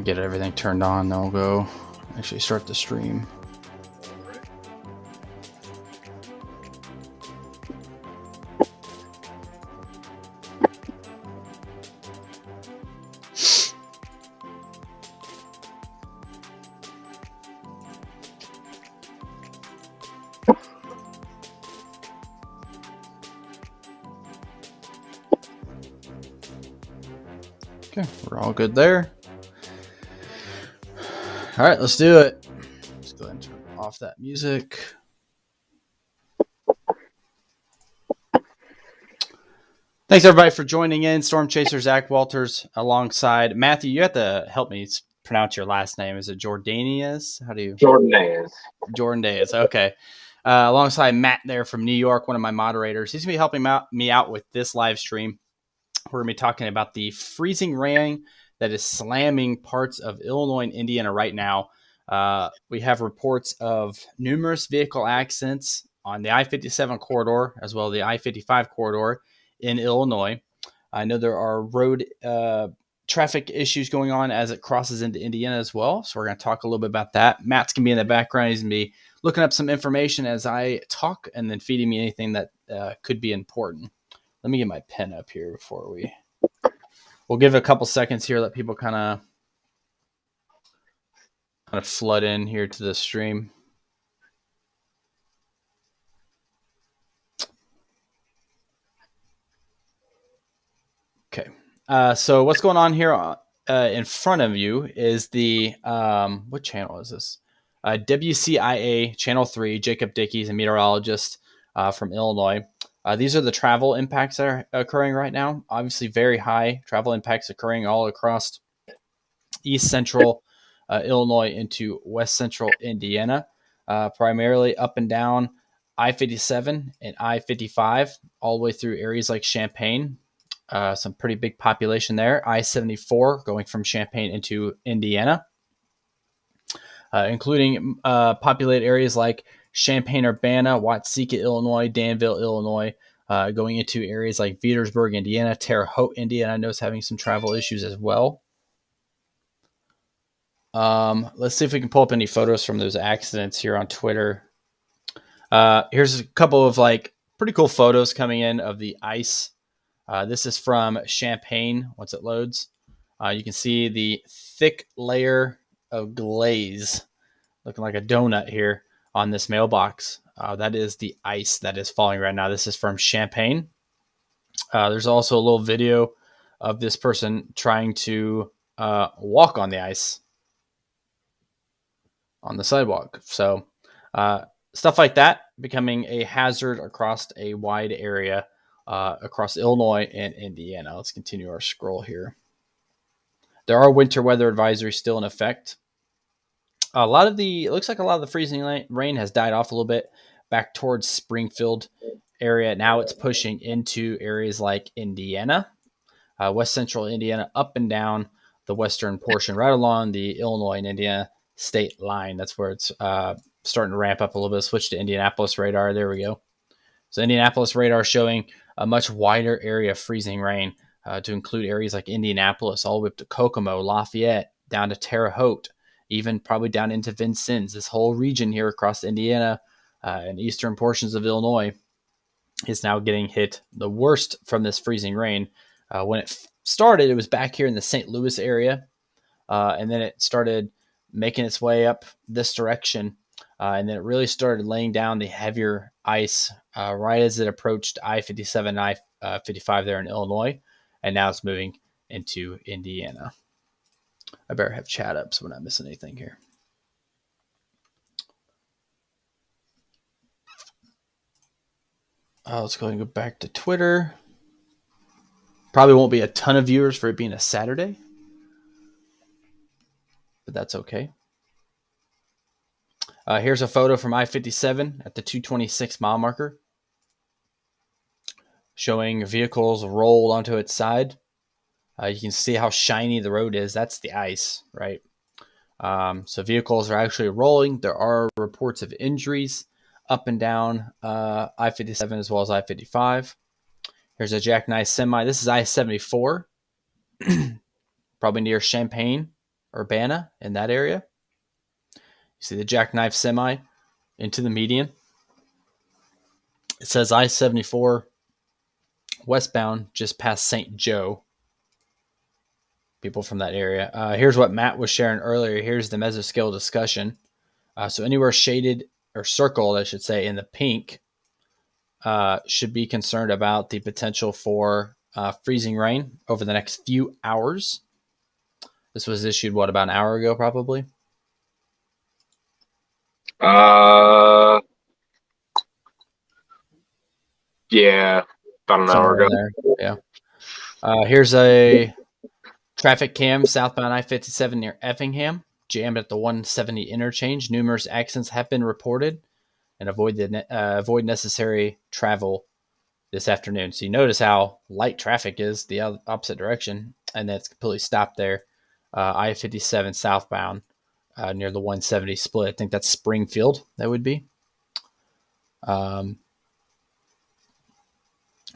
Get everything turned on, then we'll go actually start the stream. Okay, we're all good there. All right, let's do it. Let's go ahead and turn off that music. Thanks everybody for joining in. Storm Chaser Zach Walters alongside Matthew. You have to help me pronounce your last name. Is it Jordanias? How do you? Jordan-Days. Okay. Alongside Matt there from New York, one of my moderators. He's gonna be helping me out with this live stream. We're gonna be talking about the freezing rain that is slamming parts of Illinois and Indiana right now. We have reports of numerous vehicle accidents on the I-57 corridor as well as the I-55 corridor in Illinois. I know there are road traffic issues going on as it crosses into Indiana as well. So we're going to talk a little bit about that. Matt's going to be in the background. He's going to be looking up some information as I talk and then feeding me anything that could be important. Let me get my pen up here before we'll give it a couple seconds here. Let people kind of flood in here to the stream. Okay. So what's going on here in front of you is the, what channel is this? WCIA Channel 3, Jacob Dickey's a meteorologist from Illinois. These are the travel impacts that are occurring right now. Obviously, very high travel impacts occurring all across east central Illinois into west central Indiana, primarily up and down I-57 and I-55, all the way through areas like Champaign. Some pretty big population there. I-74 going from Champaign into Indiana, including populated areas like Champaign-Urbana, Watseka, Illinois, Danville, Illinois, going into areas like Petersburg, Indiana, Terre Haute, Indiana. I know it's having some travel issues as well. Let's see if we can pull up any photos from those accidents here on Twitter. Here's a couple of like pretty cool photos coming in of the ice. This is from Champaign. Once it loads, you can see the thick layer of glaze looking like a donut here on this mailbox. That is the ice that is falling right now. This is from Champaign. There's also a little video of this person trying to walk on the ice on the sidewalk. So stuff like that becoming a hazard across a wide area across Illinois and Indiana. Let's continue our scroll here. There are winter weather advisories still in effect. It looks like a lot of the freezing rain has died off a little bit back towards Springfield area. Now it's pushing into areas like Indiana, west central Indiana, up and down the western portion, right along the Illinois and Indiana state line. That's where it's starting to ramp up a little bit. Switch to Indianapolis radar. There we go. So Indianapolis radar showing a much wider area of freezing rain to include areas like Indianapolis, all the way up to Kokomo, Lafayette, down to Terre Haute, even probably down into Vincennes. This whole region here across Indiana and eastern portions of Illinois is now getting hit the worst from this freezing rain. When it started, it was back here in the St. Louis area, and then it started making its way up this direction. And then it really started laying down the heavier ice right as it approached I-57 and I-55 there in Illinois. And now it's moving into Indiana. I better have chat up so we're not missing anything here. Let's go ahead and go back to Twitter. Probably won't be a ton of viewers for it being a Saturday, but that's okay. Here's a photo from I-57 at the 226 mile marker, showing vehicles rolled onto its side. You can see how shiny the road is. That's the ice, right? So vehicles are actually rolling. There are reports of injuries up and down I-57 as well as I-55. Here's a jackknife semi. This is I-74, probably near Champaign. Urbana in that area. You see the jackknife semi into the median. It says I-74 westbound just past St. Joe. People from that area. Here's what Matt was sharing earlier. Here's the mesoscale discussion. So anywhere shaded or circled, I should say, in the pink should be concerned about the potential for freezing rain over the next few hours. This was issued, what, about an hour ago, probably? Yeah, about an hour Somewhere ago. in there. Yeah. Here's a traffic cam southbound I-57 near Effingham, jammed at the 170 interchange. Numerous accidents have been reported, and avoid necessary travel this afternoon. So you notice how light traffic is the opposite direction, and that's completely stopped there. I-57 southbound near the 170 split. I think that's Springfield. That would be.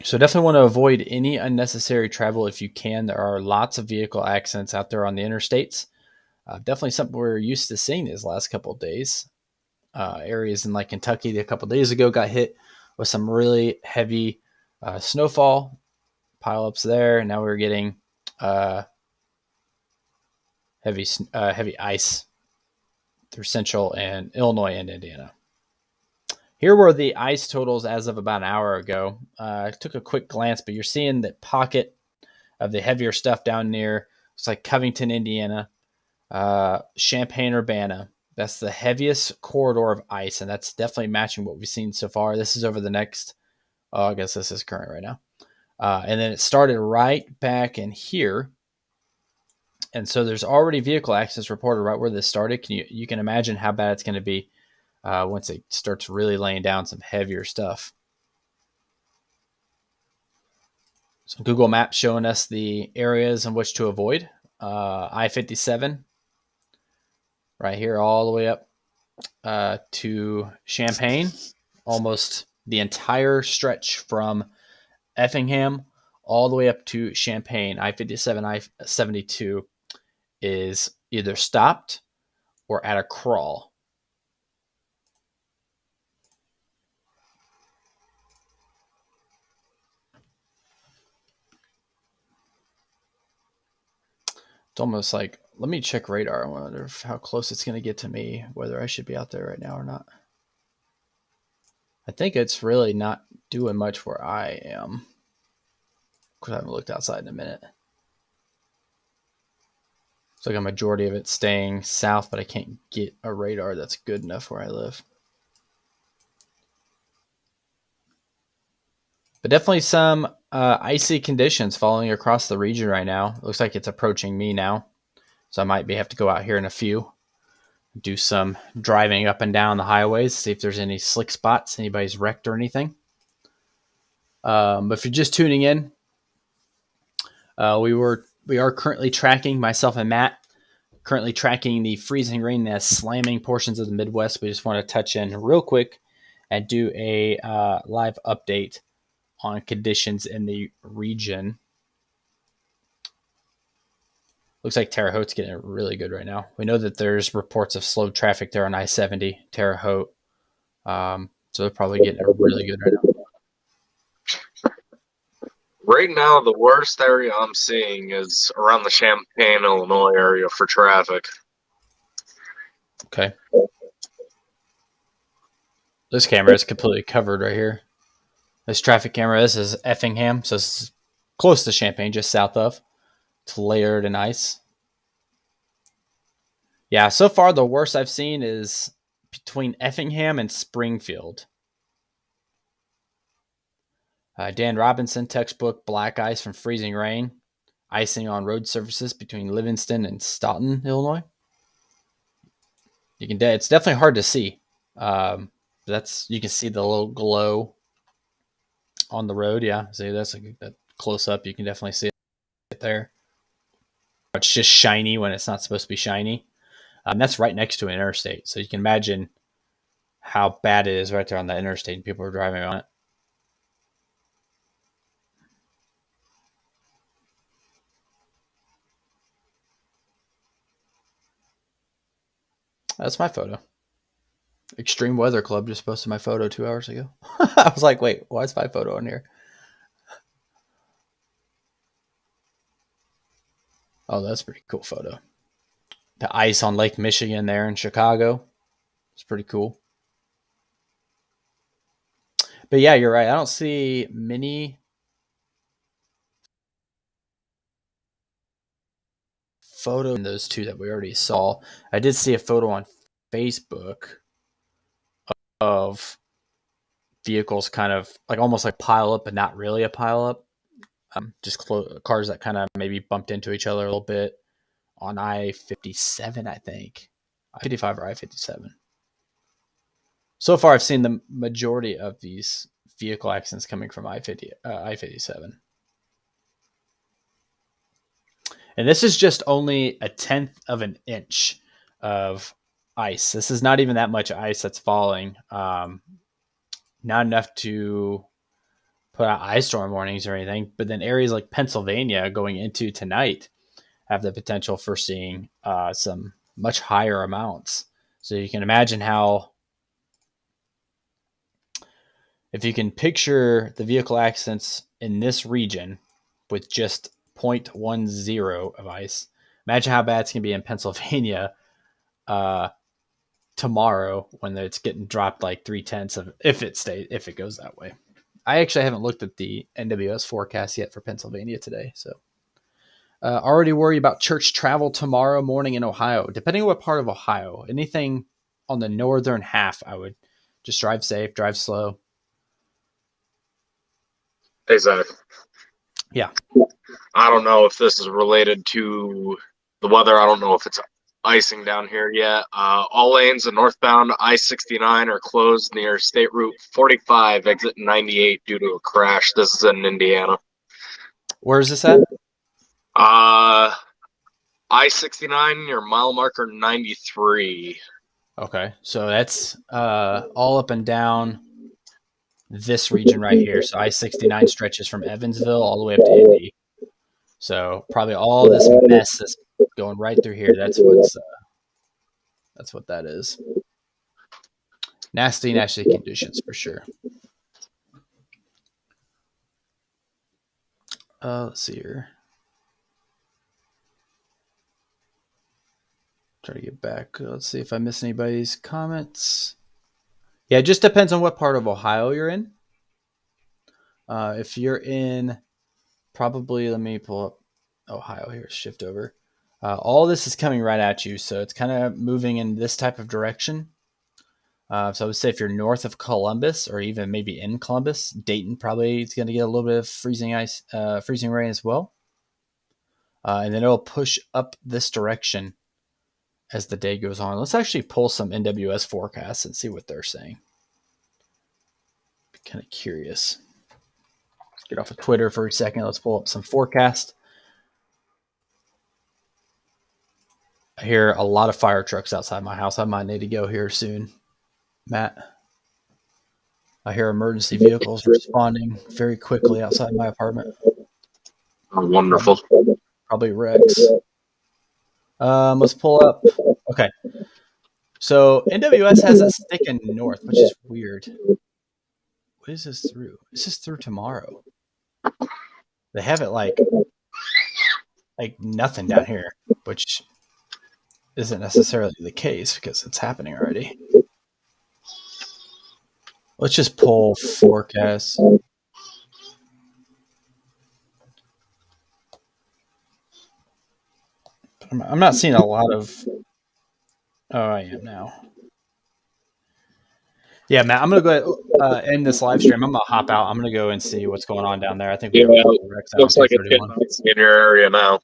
So definitely want to avoid any unnecessary travel if you can. There are lots of vehicle accidents out there on the interstates. Definitely something we're used to seeing these last couple of days. Areas in like Kentucky a couple of days ago got hit with some really heavy snowfall pileups there. And now we're getting heavy ice through Central and Illinois and Indiana. Here were the ice totals as of about an hour ago. I took a quick glance, but you're seeing that pocket of the heavier stuff down near, it's like Covington, Indiana, Champaign, Urbana. That's the heaviest corridor of ice, and that's definitely matching what we've seen so far. This is over the next, I guess this is current right now. And then it started right back in here. And so there's already vehicle accidents reported right where this started. You can imagine how bad it's going to be once it starts really laying down some heavier stuff. So Google Maps showing us the areas in which to avoid. I-57 right here all the way up to Champaign, almost the entire stretch from Effingham all the way up to Champaign. I-57, I-72 is either stopped or at a crawl. It's almost like, let me check radar. I wonder how close it's going to get to me, whether I should be out there right now or not. I think it's really not doing much where I am, because I haven't looked outside in a minute. It's like a majority of it staying south, but I can't get a radar that's good enough where I live. But definitely some icy conditions following across the region right now. It looks like it's approaching me now. So I might have to go out here in a few, do some driving up and down the highways, see if there's any slick spots, anybody's wrecked or anything. But if you're just tuning in, we are currently tracking, myself and Matt, currently tracking the freezing rain that's slamming portions of the Midwest. We just want to touch in real quick and do a live update on conditions in the region. Looks like Terre Haute's getting it really good right now. We know that there's reports of slow traffic there on I-70, Terre Haute. So they're probably getting it really good right now. Right now, the worst area I'm seeing is around the Champaign, Illinois area for traffic. Okay. This camera is completely covered right here. This traffic camera, this is Effingham, so this is close to Champaign, just south of. It's layered in ice. Yeah, so far the worst I've seen is between Effingham and Springfield. Dan Robinson, textbook, black ice from freezing rain, icing on road surfaces between Livingston and Staunton, Illinois. It's definitely hard to see. You can see the little glow on the road. Yeah, see that's that close up. You can definitely see it there. It's just shiny when it's not supposed to be shiny. That's right next to an interstate, so you can imagine how bad it is right there on that interstate, and people are driving on it. That's my photo. Extreme Weather Club just posted my photo 2 hours ago. I was like, wait, why is my photo on here? Oh, that's a pretty cool photo. The ice on Lake Michigan there in Chicago. It's pretty cool. But yeah, you're right. I don't see many photos in those two that we already saw. I did see a photo on Facebook of vehicles kind of like almost like pile up, but not really a pile up. Just cars that kind of maybe bumped into each other a little bit on I-57, I think. I-55 or I-57. So far, I've seen the majority of these vehicle accidents coming from I-57. And this is just only a tenth of an inch of ice. This is not even that much ice that's falling. Not enough to put out ice storm warnings or anything. But then areas like Pennsylvania going into tonight have the potential for seeing some much higher amounts. So you can imagine how, if you can picture the vehicle accidents in this region with just 0.10 of ice, imagine how bad it's going to be in Pennsylvania tomorrow when it's getting dropped like 3/10 of, if it goes that way. I actually haven't looked at the NWS forecast yet for Pennsylvania today. So already worry about church travel tomorrow morning in Ohio. Depending on what part of Ohio, anything on the northern half, I would just drive safe, drive slow. Hey, Zach. Yeah. I don't know if this is related to the weather. I don't know if it's icing down here yet. All lanes of northbound I-69 are closed near State Route 45, exit 98 due to a crash. This is in Indiana. Where is this at? I-69 near mile marker 93. Okay. So that's all up and down this region right here. So I-69 stretches from Evansville all the way up to Indy. So probably all this mess is going right through here. That's what that is. Nasty conditions for sure. Let's see here. Try to get back. Let's see if I miss anybody's comments. Yeah, it just depends on what part of Ohio you're in. If you're in, probably, let me pull up Ohio here, shift over. All this is coming right at you, so it's kind of moving in this type of direction. So I would say if you're north of Columbus, or even maybe in Columbus, Dayton probably is going to get a little bit of freezing rain as well. And then it'll push up this direction as the day goes on. Let's actually pull some NWS forecasts and see what they're saying. Be kind of curious. Let's get off of Twitter for a second. Let's pull up some forecast. I hear a lot of fire trucks outside my house. I might need to go here soon, Matt. I hear emergency vehicles responding very quickly outside my apartment. Oh, wonderful. Probably wrecks. Let's pull up. Okay. So NWS has it sticking north, which is weird. What is this through? This is through tomorrow. They have it like nothing down here, which isn't necessarily the case because it's happening already. Let's just pull forecast. I'm not seeing a lot of. Oh, I am now. Yeah, Matt, I'm going to go ahead end this live stream. I'm going to hop out. I'm going to go and see what's going on down there. I think we have a couple of wrecks out on Looks like it's getting icy in your area now.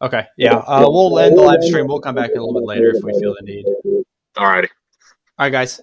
Okay, yeah. We'll end the live stream. We'll come back a little bit later if we feel the need. All righty. All right, guys.